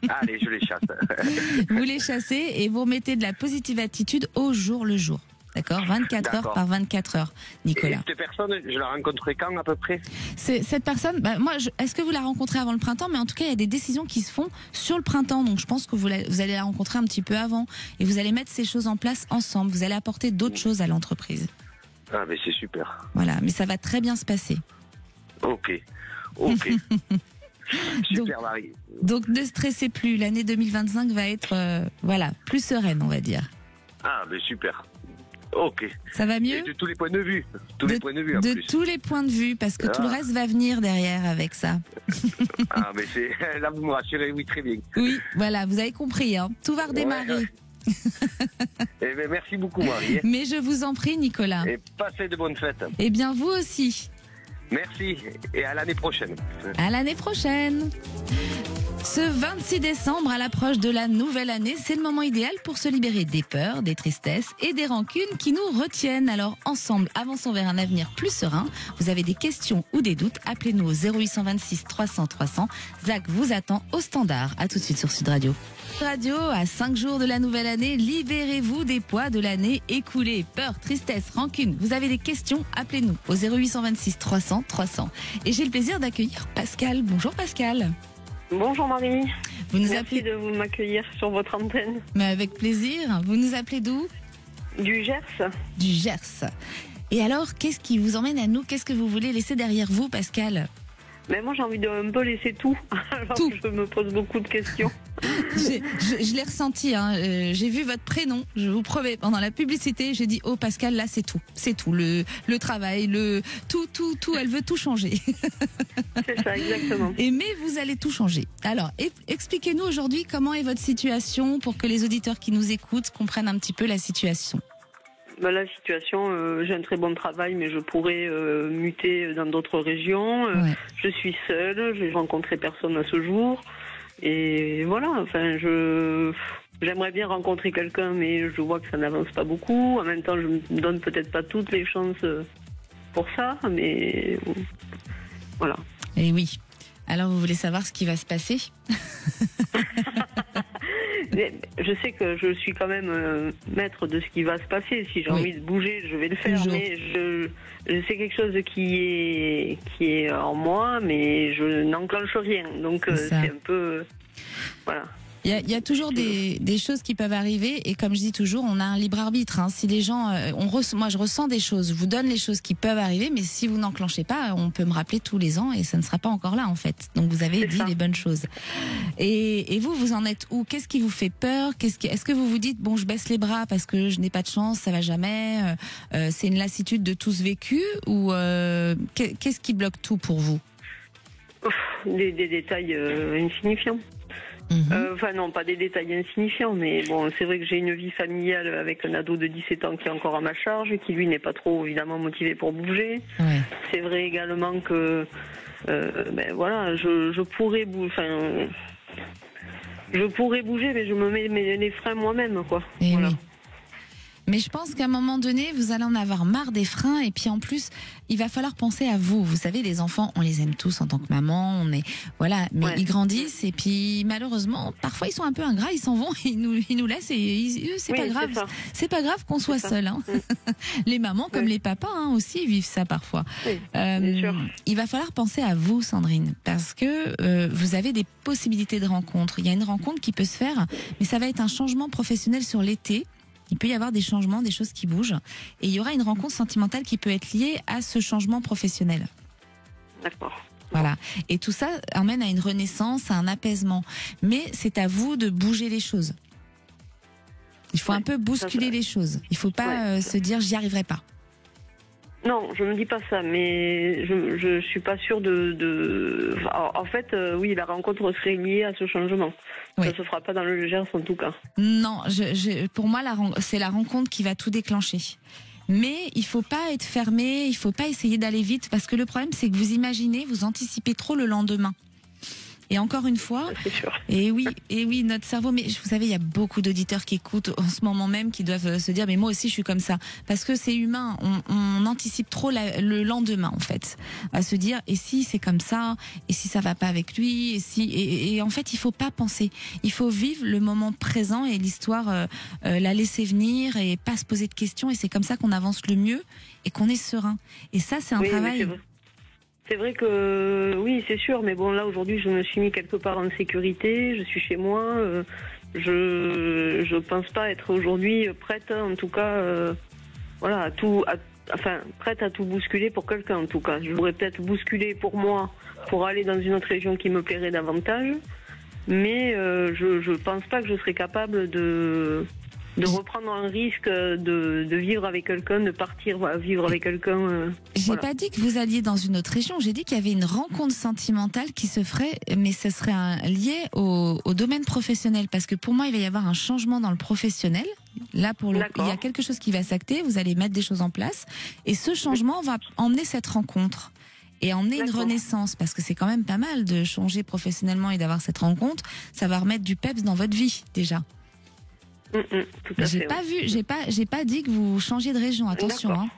Allez, je les chasse. Vous les chassez et vous remettez de la positive attitude au jour le jour. D'accord, 24 heures par 24 heures, Nicolas. Et cette personne, je la rencontrerai quand à peu près ? Cette personne, est-ce que vous la rencontrez avant le printemps ? Mais en tout cas, il y a des décisions qui se font sur le printemps. Donc je pense que vous allez la rencontrer un petit peu avant. Et vous allez mettre ces choses en place ensemble. Vous allez apporter d'autres choses à l'entreprise. Ah, mais c'est super. Voilà, mais ça va très bien se passer. Ok. Super, Marie. Donc ne stressez plus. L'année 2025 va être plus sereine, on va dire. Ah, mais super. Ok. Ça va mieux ? Et de tous les points de vue. Tous les points de vue, en de plus. tous les points de vue, parce que tout le reste va venir derrière avec ça. Ah, mais là, vous me rassurez, oui, très bien. Oui, voilà, vous avez compris, hein. Tout va redémarrer. Ouais. Eh bien, merci beaucoup, Marie. Mais je vous en prie, Nicolas. Et passez de bonnes fêtes. Eh bien, vous aussi. Merci, et à l'année prochaine. À l'année prochaine. Ce 26 décembre, à l'approche de la nouvelle année, c'est le moment idéal pour se libérer des peurs, des tristesses et des rancunes qui nous retiennent. Alors ensemble, avançons vers un avenir plus serein. Vous avez des questions ou des doutes, appelez-nous au 0826 300 300. Zach vous attend au standard. À tout de suite sur Sud Radio. Radio, à 5 jours de la nouvelle année, libérez-vous des poids de l'année écoulée. Peur, tristesse, rancune. Vous avez des questions, appelez-nous au 0826 300 300. Et j'ai le plaisir d'accueillir Pascal. Bonjour Pascal. Bonjour Marie. Vous nous Merci appelez de m'accueillir sur votre antenne. Mais avec plaisir. Vous nous appelez d'où ? Du Gers. Du Gers. Et alors, qu'est-ce qui vous emmène à nous ? Qu'est-ce que vous voulez laisser derrière vous, Pascal ? Mais moi j'ai envie de un peu laisser tout. Alors Tout. je me pose beaucoup de questions. Je l'ai ressenti, hein. J'ai vu votre prénom, je vous promets, pendant la publicité, j'ai dit, oh Pascal, là c'est tout, le travail, tout, elle veut tout changer. C'est ça, exactement. Mais vous allez tout changer. Alors, expliquez-nous aujourd'hui comment est votre situation pour que les auditeurs qui nous écoutent comprennent un petit peu la situation. La situation, j'ai un très bon travail, mais je pourrais muter dans d'autres régions. Ouais. Je suis seule, je n'ai rencontré personne à ce jour. Et voilà, enfin, j'aimerais bien rencontrer quelqu'un, mais je vois que ça n'avance pas beaucoup. En même temps, je me donne peut-être pas toutes les chances pour ça, mais voilà. Et oui. Alors, vous voulez savoir ce qui va se passer ? Je sais que je suis quand même maître de ce qui va se passer. Si j'ai envie de bouger, je vais le faire. Toujours. Mais c'est quelque chose qui est en moi, mais je n'enclenche rien. Donc c'est un peu voilà. Il y a toujours des choses qui peuvent arriver et comme je dis toujours, on a un libre arbitre. Hein. Si les gens, moi je ressens des choses, je vous donne les choses qui peuvent arriver, mais si vous n'enclenchez pas, on peut me rappeler tous les ans et ça ne sera pas encore là en fait. Donc vous avez dit les bonnes choses. Et vous en êtes où ? Qu'est-ce qui vous fait peur ? Est-ce que vous vous dites bon, je baisse les bras parce que je n'ai pas de chance, ça va jamais. C'est une lassitude de tous vécu ou qu'est-ce qui bloque tout pour vous ? Des détails insignifiants. Enfin non, pas des détails insignifiants, mais bon, c'est vrai que j'ai une vie familiale avec un ado de 17 ans qui est encore à ma charge, qui lui n'est pas trop évidemment motivé pour bouger. Ouais. C'est vrai également que, voilà, je pourrais bouger. Enfin, Je pourrais bouger, mais je me mets les freins moi-même, quoi. Et Voilà. oui. Mais je pense qu'à un moment donné, vous allez en avoir marre des freins et puis en plus, il va falloir penser à vous. Vous savez, les enfants, on les aime tous en tant que maman, voilà, mais ils grandissent et puis malheureusement, parfois ils sont un peu ingrats, ils s'en vont, ils nous laissent et c'est pas grave. C'est pas grave qu'on soit seul. Hein. Les mamans comme les papas aussi vivent ça parfois. Oui, bien sûr. Il va falloir penser à vous, Sandrine, parce que vous avez des possibilités de rencontres. Il y a une rencontre qui peut se faire, mais ça va être un changement professionnel sur l'été. Il peut y avoir des changements, des choses qui bougent. Et il y aura une rencontre sentimentale qui peut être liée à ce changement professionnel. D'accord. Voilà. Et tout ça emmène à une renaissance, à un apaisement. Mais c'est à vous de bouger les choses. Il faut un peu bousculer les choses. Il ne faut pas se dire j'y arriverai pas. Non, je me dis pas ça, mais je suis pas sûre En fait, oui, la rencontre serait liée à ce changement. Oui. Ça se fera pas dans le Gers en tout cas. Non, pour moi, c'est la rencontre qui va tout déclencher. Mais il faut pas être fermé, il faut pas essayer d'aller vite, parce que le problème, c'est que vous imaginez, vous anticipez trop le lendemain. Et encore une fois, et oui, notre cerveau, mais vous savez, il y a beaucoup d'auditeurs qui écoutent en ce moment même, qui doivent se dire, mais moi aussi je suis comme ça. Parce que c'est humain, on anticipe trop le lendemain en fait. À se dire, et si c'est comme ça, et si ça va pas avec lui, et en fait il faut pas penser. Il faut vivre le moment présent et l'histoire, la laisser venir et pas se poser de questions, et c'est comme ça qu'on avance le mieux et qu'on est serein. Et ça c'est un travail. C'est vrai que oui, c'est sûr, mais bon, là aujourd'hui, je me suis mis quelque part en sécurité, je suis chez moi, je pense pas être aujourd'hui prête, en tout cas, voilà, prête à tout bousculer pour quelqu'un, en tout cas. Je voudrais peut-être bousculer pour moi, pour aller dans une autre région qui me plairait davantage, mais je pense pas que je serais capable de reprendre un risque de vivre avec quelqu'un, de partir vivre avec quelqu'un. J'ai pas dit que vous alliez dans une autre région, j'ai dit qu'il y avait une rencontre sentimentale qui se ferait, mais ce serait lié au domaine professionnel, parce que pour moi il va y avoir un changement dans le professionnel. Là il y a quelque chose qui va s'acter, vous allez mettre des choses en place, et ce changement va emmener cette rencontre. Et emmener une renaissance, parce que c'est quand même pas mal de changer professionnellement et d'avoir cette rencontre, ça va remettre du peps dans votre vie déjà. J'ai pas dit que vous changiez de région, attention.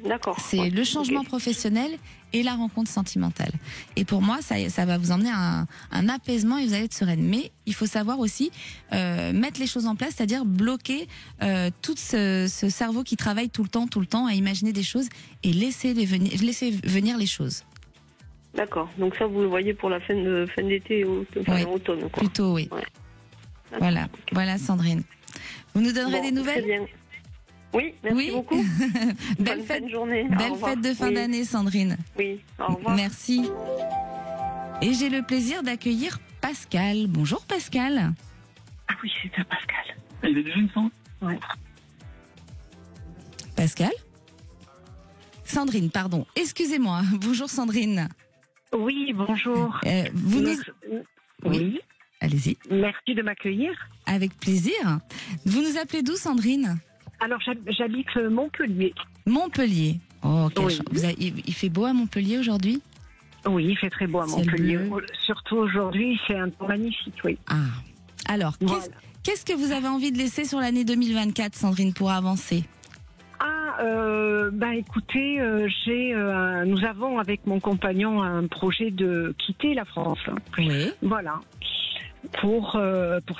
D'accord. C'est le changement professionnel et la rencontre sentimentale. Et pour moi, ça va vous emmener à un apaisement et vous allez être sereine. Mais il faut savoir aussi mettre les choses en place, c'est-à-dire bloquer tout ce cerveau qui travaille tout le temps à imaginer des choses et laisser venir les choses. D'accord. Donc ça, vous le voyez pour la fin d'été ou automne, quoi. Plutôt, oui. Ouais. Voilà, Sandrine. Vous nous donnerez des nouvelles ? Très bien. Oui, merci beaucoup. Belle fête de journée. Belle fête de fin d'année, Sandrine. Oui, au revoir. Merci. Et j'ai le plaisir d'accueillir Pascal. Bonjour Pascal. Ah oui, c'est ça, Pascal. Il est déjà une fois ? Ouais. Pascal ? Sandrine, pardon. Excusez-moi. Bonjour Sandrine. Oui, bonjour. Oui. Allez-y. Merci de m'accueillir. Avec plaisir. Vous nous appelez d'où, Sandrine ? Alors, j'habite Montpellier. Montpellier. Oh, quelle chance. Il fait beau à Montpellier aujourd'hui ? Oui, il fait très beau à Montpellier. Surtout aujourd'hui, c'est un temps magnifique, oui. Ah. Alors, qu'est-ce que vous avez envie de laisser sur l'année 2024, Sandrine, pour avancer ? Écoutez, nous avons avec mon compagnon un projet de quitter la France. Oui. Voilà. Pour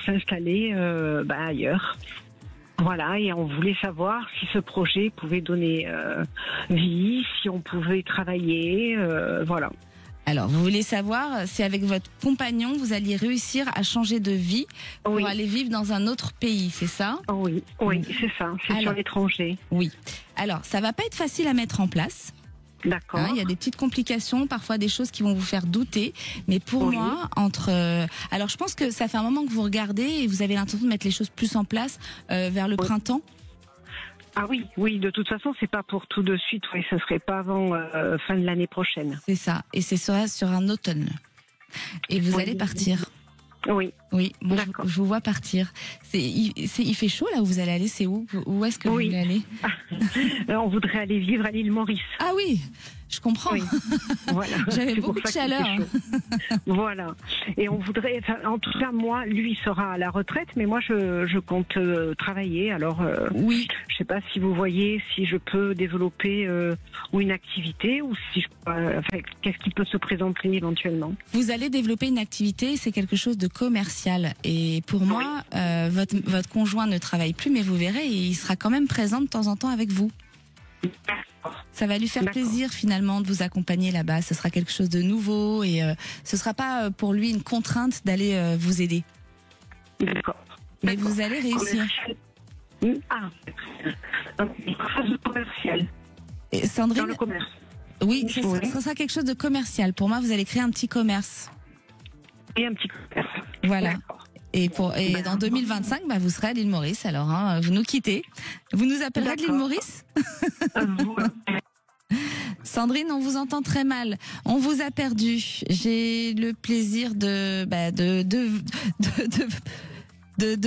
s'installer ailleurs. Voilà, et on voulait savoir si ce projet pouvait donner vie, si on pouvait travailler, voilà. Alors, vous voulez savoir si avec votre compagnon, vous alliez réussir à changer de vie pour aller vivre dans un autre pays, c'est ça ? Oui, c'est ça, c'est sur l'étranger. Oui. Alors, ça va pas être facile à mettre en place. D'accord. Il y a des petites complications, parfois des choses qui vont vous faire douter. Mais pour moi, alors je pense que ça fait un moment que vous regardez et vous avez l'intention de mettre les choses plus en place vers le printemps. Ah oui, de toute façon, c'est pas pour tout de suite, ce serait pas avant fin de l'année prochaine. C'est ça, et c'est sur un automne. Et vous allez partir. Oui. Oui, bon, je vous vois partir. Il fait chaud là où vous allez aller, c'est où? Où est-ce que vous voulez aller? On voudrait aller vivre à l'île Maurice. Ah oui, je comprends. Oui. Voilà. J'avais beaucoup de chaleur. Voilà. Et on voudrait, en tout cas, moi, lui sera à la retraite, mais moi, je compte travailler. Alors, oui. Je sais pas si vous voyez si je peux développer ou une activité ou si qu'est-ce qui peut se présenter éventuellement. Vous allez développer une activité, c'est quelque chose de commercial. Et pour moi, votre conjoint ne travaille plus, mais vous verrez, il sera quand même présent de temps en temps avec vous. Ça va lui faire plaisir finalement de vous accompagner là-bas. Ce sera quelque chose de nouveau et ce sera pas pour lui une contrainte d'aller vous aider. D'accord. Mais vous allez réussir. Ah, commercial. Et Sandrine, dans le commerce. Oui, ce sera quelque chose de commercial. Pour moi, vous allez créer un petit commerce. Et un petit commerce. Voilà. Et dans 2025, vous serez à l'île Maurice. Alors, vous nous quittez. Vous nous appellerez de l'île Maurice. Sandrine, on vous entend très mal. On vous a perdu. J'ai le plaisir de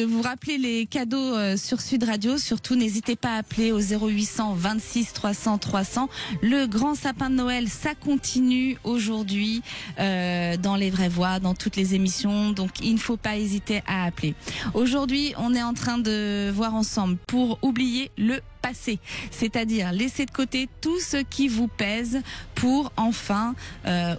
vous rappeler les cadeaux sur Sud Radio. Surtout, n'hésitez pas à appeler au 0800 26 300 300. Le grand sapin de Noël, ça continue aujourd'hui dans les vraies voix, dans toutes les émissions. Donc, il ne faut pas hésiter à appeler. Aujourd'hui, on est en train de voir ensemble pour oublier le passé, c'est-à-dire laisser de côté tout ce qui vous pèse pour enfin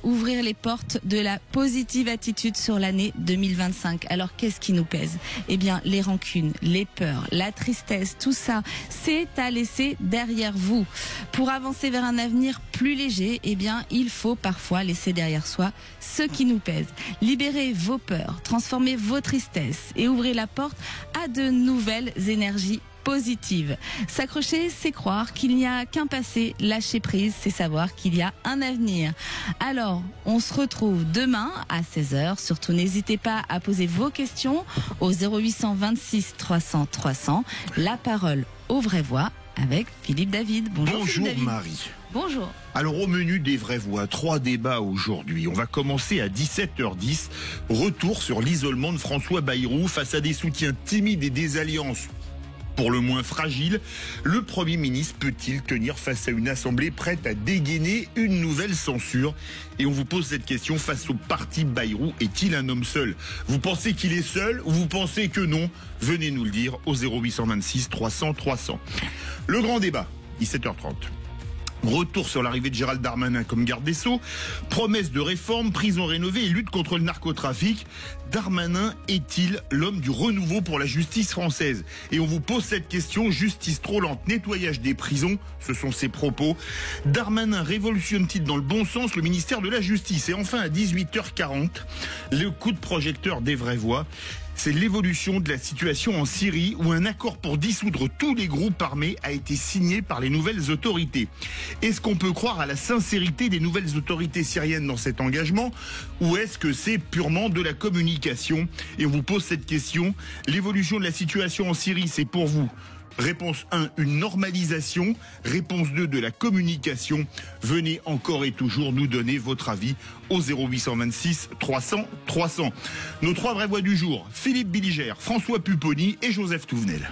ouvrir les portes de la positive attitude sur l'année 2025. Alors qu'est-ce qui nous pèse? Eh bien les rancunes, les peurs, la tristesse, tout ça, c'est à laisser derrière vous. Pour avancer vers un avenir plus léger, eh bien il faut parfois laisser derrière soi ce qui nous pèse. Libérez vos peurs, transformez vos tristesses et ouvrez la porte à de nouvelles énergies positive. S'accrocher, c'est croire qu'il n'y a qu'un passé. Lâcher prise, c'est savoir qu'il y a un avenir. Alors, on se retrouve demain à 16h. Surtout, n'hésitez pas à poser vos questions au 0800 26 300 300. La parole aux vraies voix avec Philippe David. Bonjour Philippe David. Marie. Bonjour. Alors au menu des vraies voix, 3 débats aujourd'hui. On va commencer à 17h10. Retour sur l'isolement de François Bayrou face à des soutiens timides et des alliances pour le moins fragile. Le Premier ministre peut-il tenir face à une assemblée prête à dégainer une nouvelle censure? Et on vous pose cette question face au parti Bayrou. Est-il un homme seul? Vous pensez qu'il est seul ou vous pensez que non? Venez nous le dire au 0826 300 300. Le grand débat, 17h30. Retour sur l'arrivée de Gérald Darmanin comme garde des Sceaux, promesse de réforme, prison rénovée et lutte contre le narcotrafic. Darmanin est-il l'homme du renouveau pour la justice française? Et on vous pose cette question, justice trop lente, nettoyage des prisons, ce sont ses propos. Darmanin révolutionne-t-il dans le bon sens le ministère de la Justice? Et enfin à 18h40, le coup de projecteur des vraies voix. C'est l'évolution de la situation en Syrie où un accord pour dissoudre tous les groupes armés a été signé par les nouvelles autorités. Est-ce qu'on peut croire à la sincérité des nouvelles autorités syriennes dans cet engagement ou est-ce que c'est purement de la communication? Et on vous pose cette question. L'évolution de la situation en Syrie, c'est pour vous? Réponse 1, une normalisation. Réponse 2, de la communication. Venez encore et toujours nous donner votre avis au 0826 300 300. Nos 3 vraies voix du jour, Philippe Billiger, François Pupponi et Joseph Touvenel.